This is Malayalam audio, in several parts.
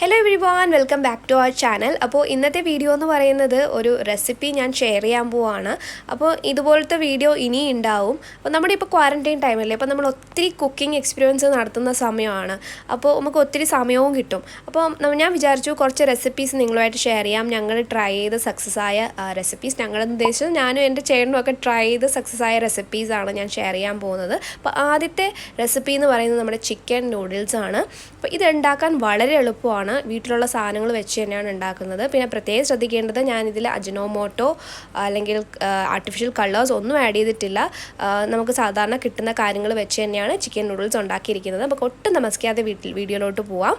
Hello everyone, welcome back to our channel. അപ്പോൾ ഇന്നത്തെ വീഡിയോ എന്ന് പറയുന്നത് ഒരു റെസിപ്പി ഞാൻ ഷെയർ ചെയ്യാൻ പോവാണ്. അപ്പോൾ ഇതുപോലത്തെ വീഡിയോ ഇനി ഉണ്ടാവും. അപ്പോൾ നമ്മുടെ ഇപ്പോൾ ക്വാറന്റൈൻ ടൈമല്ലേ. അപ്പോൾ നമ്മൾ ഒത്തിരി കുക്കിംഗ് എക്സ്പീരിയൻസ് നടത്തുന്ന സമയമാണ്. അപ്പോൾ നമുക്ക് ഒത്തിരി സമയവും കിട്ടും. അപ്പോൾ ഞാൻ വിചാരിച്ചു കുറച്ച് റെസിപ്പീസ് നിങ്ങളുമായിട്ട് ഷെയർ ചെയ്യാം. ഞങ്ങൾ ട്രൈ ചെയ്ത് സക്സസ് ആയ റെസിപ്പീസ്. ഞങ്ങളെന്ന് ഉദ്ദേശിച്ചത് ഞാനും എൻ്റെ ചേട്ടനും ഒക്കെ ട്രൈ ചെയ്ത് സക്സസ് ആയ റെസിപ്പീസാണ് ഞാൻ ഷെയർ ചെയ്യാൻ പോകുന്നത്. അപ്പോൾ ആദ്യത്തെ റെസിപ്പി എന്ന് പറയുന്നത് നമ്മുടെ ചിക്കൻ നൂഡിൽസ് ആണ്. അപ്പോൾ ഇത് ഉണ്ടാക്കാൻ വളരെ എളുപ്പമാണ്. വീട്ടിലുള്ള സാധനങ്ങൾ വെച്ച് തന്നെയാണ് ഉണ്ടാക്കുന്നത്. പിന്നെ പ്രത്യേകം ശ്രദ്ധിക്കേണ്ടത് ഞാനിതിൽ അജിനോമോട്ടോ അല്ലെങ്കിൽ ആർട്ടിഫിഷ്യൽ കളേഴ്സ് ഒന്നും ആഡ് ചെയ്തിട്ടില്ല. നമുക്ക് സാധാരണ കിട്ടുന്ന കാര്യങ്ങൾ വെച്ച് തന്നെയാണ് ചിക്കൻ നൂഡിൽസ് ഉണ്ടാക്കിയിരിക്കുന്നത്. അപ്പോൾ ഒട്ടും താമസിക്കാതെ വീഡിയോയിലോട്ട് പോവാം.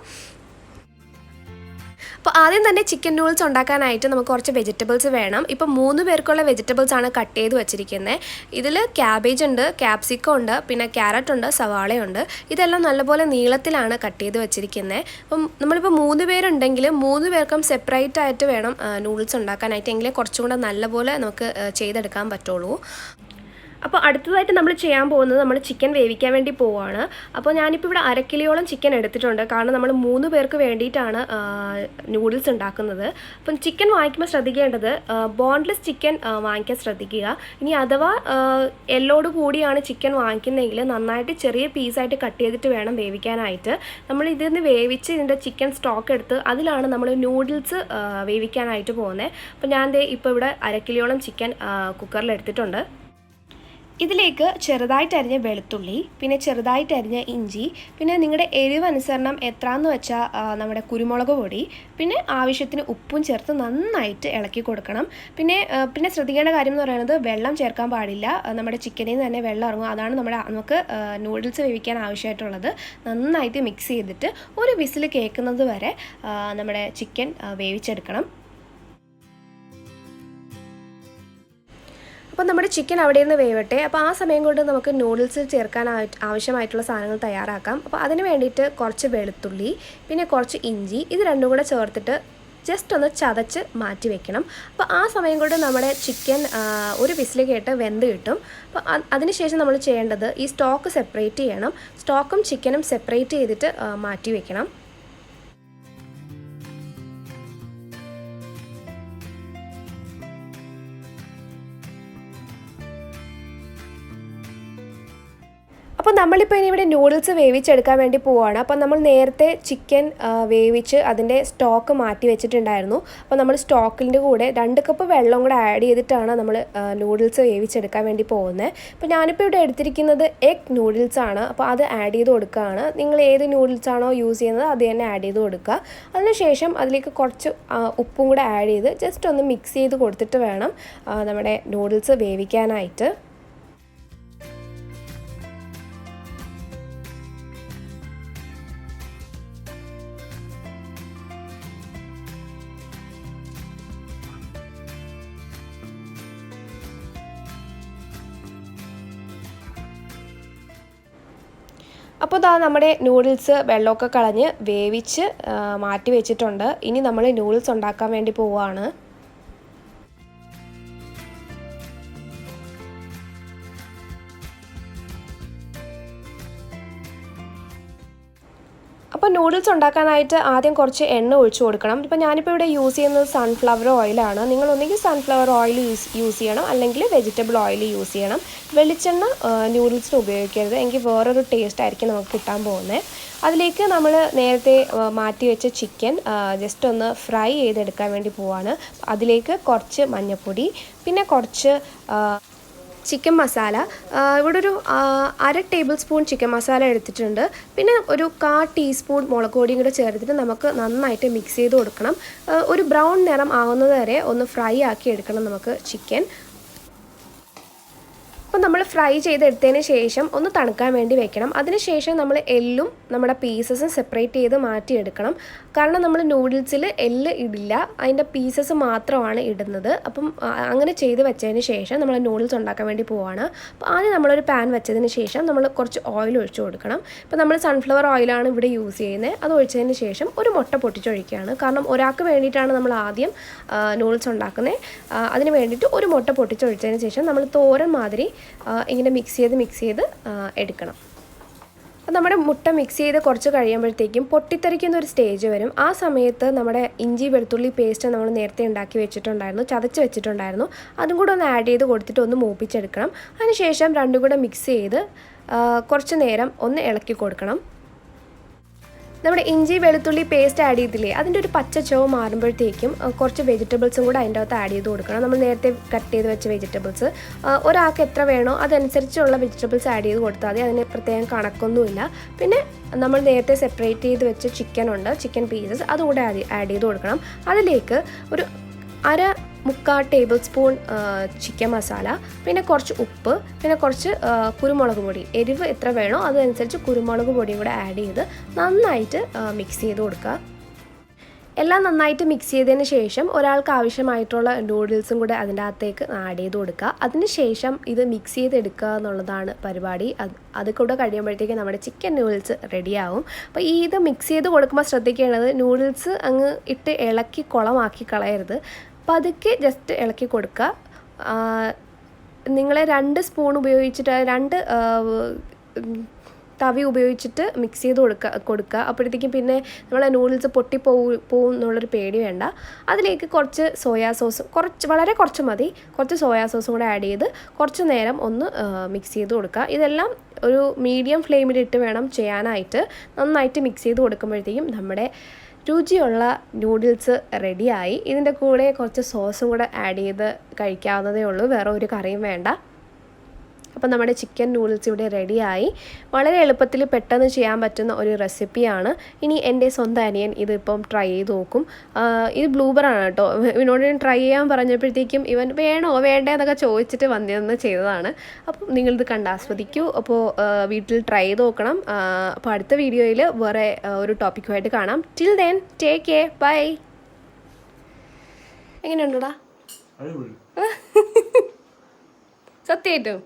അപ്പോൾ ആദ്യം തന്നെ ചിക്കൻ നൂഡിൽസ് ഉണ്ടാക്കാനായിട്ട് നമുക്ക് കുറച്ച് വെജിറ്റബിൾസ് വേണം. ഇപ്പോൾ 3 പേർക്കുള്ള വെജിറ്റബിൾസ് ആണ് കട്ട് ചെയ്ത് വെച്ചിരിക്കുന്നത്. ഇതിൽ ക്യാബേജ് ഉണ്ട്, ക്യാപ്സിക്കം ഉണ്ട്, പിന്നെ ക്യാരറ്റ് ഉണ്ട്, സവാളയുണ്ട്. ഇതെല്ലാം നല്ലപോലെ നീളത്തിലാണ് കട്ട് ചെയ്ത് വെച്ചിരിക്കുന്നത്. അപ്പം നമ്മളിപ്പോൾ 3 പേരുണ്ടെങ്കിൽ 3 പേർക്കും സെപ്പറേറ്റ് ആയിട്ട് വേണം നൂഡിൽസ് ഉണ്ടാക്കാനായിട്ട്. എങ്കിലേ കുറച്ചും കൂടെ നല്ലപോലെ നമുക്ക് ചെയ്തെടുക്കാൻ പറ്റുള്ളൂ. അപ്പോൾ അടുത്തതായിട്ട് നമ്മൾ ചെയ്യാൻ പോകുന്നത് നമ്മൾ ചിക്കൻ വേവിക്കാൻ വേണ്ടി പോവുകയാണ്. അപ്പോൾ ഞാനിപ്പോൾ ഇവിടെ 1/2 കിലോയോളം ചിക്കൻ എടുത്തിട്ടുണ്ട്. കാരണം നമ്മൾ 3 പേർക്ക് വേണ്ടിയിട്ടാണ് നൂഡിൽസ് ഉണ്ടാക്കുന്നത്. അപ്പം ചിക്കൻ വാങ്ങിക്കുമ്പോൾ ശ്രദ്ധിക്കേണ്ടത് ബോൺലെസ് ചിക്കൻ വാങ്ങിക്കാൻ ശ്രദ്ധിക്കുക. ഇനി അഥവാ എല്ലോട് കൂടിയാണ് ചിക്കൻ വാങ്ങിക്കുന്നതെങ്കിൽ നന്നായിട്ട് ചെറിയ പീസായിട്ട് കട്ട് ചെയ്തിട്ട് വേണം വേവിക്കാനായിട്ട്. നമ്മൾ ഇതിന് വേവിച്ച് ഇതിൻ്റെ ചിക്കൻ സ്റ്റോക്ക് എടുത്ത് അതിലാണ് നമ്മൾ നൂഡിൽസ് വേവിക്കാനായിട്ട് പോകുന്നത്. അപ്പോൾ ഞാൻ ഇപ്പോൾ ഇവിടെ 1/2 കിലോയോളം ചിക്കൻ കുക്കറിൽ എടുത്തിട്ടുണ്ട്. ഇതിലേക്ക് ചെറുതായിട്ട് അരിഞ്ഞ വെളുത്തുള്ളി, പിന്നെ ചെറുതായിട്ട് അരിഞ്ഞ ഇഞ്ചി, പിന്നെ നിങ്ങളുടെ എരിവ് അനുസരണം എത്രയെന്ന് വെച്ചാൽ നമ്മുടെ കുരുമുളക് പൊടി, പിന്നെ ആവശ്യത്തിന് ഉപ്പും ചേർത്ത് നന്നായിട്ട് ഇളക്കി കൊടുക്കണം. പിന്നെ ശ്രദ്ധിക്കേണ്ട കാര്യം എന്ന് പറയുന്നത് വെള്ളം ചേർക്കാൻ പാടില്ല. നമ്മുടെ ചിക്കനിൽ നിന്ന് തന്നെ വെള്ളം ഇറങ്ങും. അതാണ് നമുക്ക് നൂഡിൽസ് വേവിക്കാൻ ആവശ്യമായിട്ടുള്ളത്. നന്നായിട്ട് മിക്സ് ചെയ്തിട്ട് ഒരു വിസിൽ കേൾക്കുന്നത് വരെ നമ്മുടെ ചിക്കൻ വേവിച്ചെടുക്കണം. അപ്പോൾ നമ്മുടെ ചിക്കൻ അവിടെ നിന്ന് വേവട്ടെ. അപ്പോൾ ആ സമയം കൊണ്ട് നമുക്ക് നൂഡിൽസ് ചേർക്കാൻ ആവശ്യമായിട്ടുള്ള സാധനങ്ങൾ തയ്യാറാക്കാം. അപ്പോൾ അതിന് വേണ്ടിയിട്ട് കുറച്ച് വെളുത്തുള്ളി, പിന്നെ കുറച്ച് ഇഞ്ചി, ഇത് രണ്ടും കൂടെ ചേർത്തിട്ട് ജസ്റ്റ് ഒന്ന് ചതച്ച് മാറ്റി വെക്കണം. അപ്പോൾ ആ സമയം കൊണ്ട് നമ്മുടെ ചിക്കൻ ഒരു വിസിൽ കേട്ട് വെന്ത് കിട്ടും. അപ്പോൾ അതിനുശേഷം നമ്മൾ ചെയ്യേണ്ടത് ഈ സ്റ്റോക്ക് സെപ്പറേറ്റ് ചെയ്യണം. സ്റ്റോക്കും ചിക്കനും സെപ്പറേറ്റ് ചെയ്തിട്ട് മാറ്റി വെക്കണം. അപ്പോൾ നമ്മളിപ്പോൾ ഇനി ഇവിടെ നൂഡിൽസ് വേവിച്ചെടുക്കാൻ വേണ്ടി പോവുകയാണ്. അപ്പോൾ നമ്മൾ നേരത്തെ ചിക്കൻ വേവിച്ച് അതിൻ്റെ സ്റ്റോക്ക് മാറ്റി വെച്ചിട്ടുണ്ടായിരുന്നു. അപ്പോൾ നമ്മൾ സ്റ്റോക്കിൻ്റെ കൂടെ 2 കപ്പ് വെള്ളം കൂടെ ആഡ് ചെയ്തിട്ടാണ് നമ്മൾ നൂഡിൽസ് വേവിച്ചെടുക്കാൻ വേണ്ടി പോകുന്നത്. അപ്പോൾ ഞാനിപ്പോൾ ഇവിടെ എടുത്തിരിക്കുന്നത് എഗ് നൂഡിൽസ് ആണ്. അപ്പോൾ അത് ആഡ് ചെയ്ത് കൊടുക്കുകയാണ്. നിങ്ങൾ ഏത് നൂഡിൽസ് ആണോ യൂസ് ചെയ്യുന്നത് അത് തന്നെ ആഡ് ചെയ്ത് കൊടുക്കുക. അതിനുശേഷം അതിലേക്ക് കുറച്ച് ഉപ്പും കൂടെ ആഡ് ചെയ്ത് ജസ്റ്റ് ഒന്ന് മിക്സ് ചെയ്ത് കൊടുത്തിട്ട് വേണം നമ്മുടെ നൂഡിൽസ് വേവിക്കാനായിട്ട്. അപ്പോൾ നമ്മുടെ നൂഡിൽസ് വെള്ളമൊക്കെ കളഞ്ഞ് വേവിച്ച് മാറ്റി വെച്ചിട്ടുണ്ട്. ഇനി നമ്മൾ നൂഡിൽസ് ഉണ്ടാക്കാൻ വേണ്ടി പോവുകയാണ്. അപ്പോൾ നൂഡിൽസ് ഉണ്ടാക്കാനായിട്ട് ആദ്യം കുറച്ച് എണ്ണ ഒഴിച്ചു കൊടുക്കണം. ഇപ്പോൾ ഞാനിപ്പോൾ ഇവിടെ യൂസ് ചെയ്യുന്നത് സൺഫ്ലവർ ഓയിലാണ്. നിങ്ങൾ ഒന്നുകിൽ സൺഫ്ലവർ ഓയിൽ യൂസ് ചെയ്യണം, അല്ലെങ്കിൽ വെജിറ്റബിൾ ഓയിൽ യൂസ് ചെയ്യണം. വെളിച്ചെണ്ണ നൂഡിൽസിന് ഉപയോഗിക്കരുത്, എങ്കിൽ വേറൊരു ടേസ്റ്റ് ആയിരിക്കും നമുക്ക് കിട്ടാൻ പോകുന്നത്. അതിലേക്ക് നമ്മൾ നേരത്തെ മാറ്റി വെച്ച ചിക്കൻ ജസ്റ്റ് ഒന്ന് ഫ്രൈ ചെയ്തെടുക്കാൻ വേണ്ടി പോവാണ്. അതിലേക്ക് കുറച്ച് മഞ്ഞൾപ്പൊടി, പിന്നെ കുറച്ച് ചിക്കൻ മസാല, ഇവിടെ ഒരു 1/2 ടേബിൾ സ്പൂൺ ചിക്കൻ മസാല എടുത്തിട്ടുണ്ട്. പിന്നെ ഒരു 1/4 ടീസ്പൂൺ മുളക് പൊടിയും കൂടെ ചേർത്തിട്ട് നമുക്ക് നന്നായിട്ട് മിക്സ് ചെയ്ത് കൊടുക്കണം. ഒരു ബ്രൗൺ നിറം ആവുന്നത് വരെ ഒന്ന് ഫ്രൈ ആക്കി എടുക്കണം നമുക്ക് ചിക്കൻ. അപ്പോൾ നമ്മൾ ഫ്രൈ ചെയ്തെടുത്തതിന് ശേഷം ഒന്ന് തണുക്കാൻ വേണ്ടി വെക്കണം. അതിനുശേഷം നമ്മൾ എല്ലും നമ്മുടെ പീസസും സെപ്പറേറ്റ് ചെയ്ത് മാറ്റിയെടുക്കണം. കാരണം നമ്മൾ നൂഡിൽസിൽ എല്ല് ഇടില്ല, അതിൻ്റെ പീസസ് മാത്രമാണ് ഇടുന്നത്. അപ്പം അങ്ങനെ ചെയ്ത് വെച്ചതിന് ശേഷം നമ്മൾ നൂഡിൽസ് ഉണ്ടാക്കാൻ വേണ്ടി പോവുകയാണ്. അപ്പോൾ ആദ്യം നമ്മളൊരു പാൻ വെച്ചതിന് ശേഷം നമ്മൾ കുറച്ച് ഓയിൽ ഒഴിച്ച് കൊടുക്കണം. ഇപ്പോൾ നമ്മൾ സൺഫ്ലവർ ഓയിലാണ് ഇവിടെ യൂസ് ചെയ്യുന്നത്. അത് ഒഴിച്ചതിന് ശേഷം ഒരു മുട്ട പൊട്ടിച്ചൊഴിക്കുകയാണ്. കാരണം ഒരാൾക്ക് വേണ്ടിയിട്ടാണ് നമ്മൾ ആദ്യം നൂഡിൽസ് ഉണ്ടാക്കുന്നത്. അതിന് വേണ്ടിയിട്ട് ഒരു മുട്ട പൊട്ടിച്ചൊഴിച്ചതിന് ശേഷം നമ്മൾ തോരൻ മാതിരി ഇങ്ങനെ മിക്സ് ചെയ്ത് എടുക്കണം. നമ്മുടെ മുട്ട മിക്സ് ചെയ്ത് കുറച്ച് കഴിയുമ്പോഴത്തേക്കും പൊട്ടിത്തെറിക്കുന്ന ഒരു സ്റ്റേജ് വരും. ആ സമയത്ത് നമ്മുടെ ഇഞ്ചി വെളുത്തുള്ളി പേസ്റ്റ് നമ്മൾ നേരത്തെ ഉണ്ടാക്കി വെച്ചിട്ടുണ്ടായിരുന്നു, ചതച്ച് വെച്ചിട്ടുണ്ടായിരുന്നു, അതും കൂടെ ഒന്ന് ആഡ് ചെയ്ത് കൊടുത്തിട്ട് ഒന്ന് മൂപ്പിച്ചെടുക്കണം. അതിനുശേഷം രണ്ടും കൂടെ മിക്സ് ചെയ്ത് കുറച്ച് നേരം ഒന്ന് ഇളക്കി കൊടുക്കണം. നമ്മുടെ ഇഞ്ചി വെളുത്തുള്ളി പേസ്റ്റ് ആഡ് ചെയ്തില്ലേ, അതിൻ്റെ ഒരു പച്ച ചുവ മാറുമ്പോഴത്തേക്കും കുറച്ച് വെജിറ്റബിൾസും കൂടെ അതിൻ്റെ അകത്ത് ആഡ് ചെയ്ത് കൊടുക്കണം. നമ്മൾ നേരത്തെ കട്ട് ചെയ്ത് വെച്ച വെജിറ്റബിൾസ് ഒരാൾക്ക് എത്ര വേണോ അതനുസരിച്ചുള്ള വെജിറ്റബിൾസ് ആഡ് ചെയ്ത് കൊടുത്താൽ മതി. അതിന് പ്രത്യേകം കണക്കൊന്നുമില്ല. പിന്നെ നമ്മൾ നേരത്തെ സെപ്പറേറ്റ് ചെയ്ത് വെച്ച ചിക്കൻ പീസസ് അതുകൂടെ ആഡ് ചെയ്ത് കൊടുക്കണം. അതിലേക്ക് ഒരു 1/4 ടേബിൾ സ്പൂൺ ചിക്കൻ മസാല, പിന്നെ കുറച്ച് ഉപ്പ്, പിന്നെ കുറച്ച് കുരുമുളക് പൊടി, എരിവ് എത്ര വേണോ അതനുസരിച്ച് കുരുമുളക് പൊടിയും കൂടെ ആഡ് ചെയ്ത് നന്നായിട്ട് മിക്സ് ചെയ്ത് കൊടുക്കുക. എല്ലാം നന്നായിട്ട് മിക്സ് ചെയ്തതിന് ശേഷം ഒരാൾക്ക് ആവശ്യമായിട്ടുള്ള നൂഡിൽസും കൂടെ അതിൻ്റെ അകത്തേക്ക് ആഡ് ചെയ്ത് കൊടുക്കുക. അതിന് ശേഷം ഇത് മിക്സ് ചെയ്തെടുക്കുക എന്നുള്ളതാണ് പരിപാടി. അത് കൂടെ കഴിയുമ്പോഴത്തേക്കും നമ്മുടെ ചിക്കൻ നൂഡിൽസ് റെഡിയാവും. അപ്പോൾ ഇത് മിക്സ് ചെയ്ത് കൊടുക്കുമ്പോൾ ശ്രദ്ധിക്കേണ്ടത് നൂഡിൽസ് അങ്ങ് ഇട്ട് ഇളക്കി കുളമാക്കി കളയരുത്. പതുക്കെ ജസ്റ്റ് ഇളക്കി കൊടുക്കുക. നിങ്ങൾ 2 സ്പൂൺ ഉപയോഗിച്ചിട്ട് 2 തവി ഉപയോഗിച്ചിട്ട് മിക്സ് ചെയ്ത് കൊടുക്കുക. അപ്പോഴത്തേക്കും പിന്നെ നമ്മളെ നൂഡിൽസ് പോവും എന്നുള്ളൊരു പേടി വേണ്ട. അതിലേക്ക് കുറച്ച് സോയാ സോസ്, വളരെ കുറച്ച് മതി, കുറച്ച് സോയാ സോസും കൂടെ ആഡ് ചെയ്ത് കുറച്ച് നേരം ഒന്ന് മിക്സ് ചെയ്ത് കൊടുക്കുക. ഇതെല്ലാം ഒരു മീഡിയം ഫ്ലെയിമിലിട്ട് വേണം ചെയ്യാനായിട്ട്. നന്നായിട്ട് മിക്സ് ചെയ്ത് കൊടുക്കുമ്പോഴത്തേക്കും നമ്മുടെ രുചിയുള്ള നൂഡിൽസ് റെഡിയായി. ഇതിൻ്റെ കൂടെ കുറച്ച് സോസും കൂടെ ആഡ് ചെയ്ത് കഴിക്കാവുന്നതേ ഉള്ളൂ, വേറെ ഒരു കറിയും വേണ്ട. അപ്പോൾ നമ്മുടെ ചിക്കൻ നൂഡിൽസ് ഇവിടെ റെഡിയായി. വളരെ എളുപ്പത്തിൽ പെട്ടെന്ന് ചെയ്യാൻ പറ്റുന്ന ഒരു റെസിപ്പിയാണ്. ഇനി എൻ്റെ സ്വന്തം അനിയൻ ഇതിപ്പം ട്രൈ ചെയ്ത് നോക്കും. ഇത് ബ്ലൂബറാണ് കേട്ടോ. ഇവനോട് ഞാൻ ട്രൈ ചെയ്യാൻ പറഞ്ഞപ്പോഴത്തേക്കും ഇവൻ വേണോ വേണ്ടേ എന്നൊക്കെ ചോദിച്ചിട്ട് വന്നിരുന്ന് ചെയ്തതാണ്. അപ്പം നിങ്ങളിത് കണ്ടാസ്വദിക്കൂ. അപ്പോൾ വീട്ടിൽ ട്രൈ ചെയ്ത് നോക്കണം. അപ്പോൾ അടുത്ത വീഡിയോയിൽ വേറെ ഒരു ടോപ്പിക്കുമായിട്ട് കാണാം. Till then take care, bye. എങ്ങനെയുണ്ടോടാ? സത്യമായിട്ടും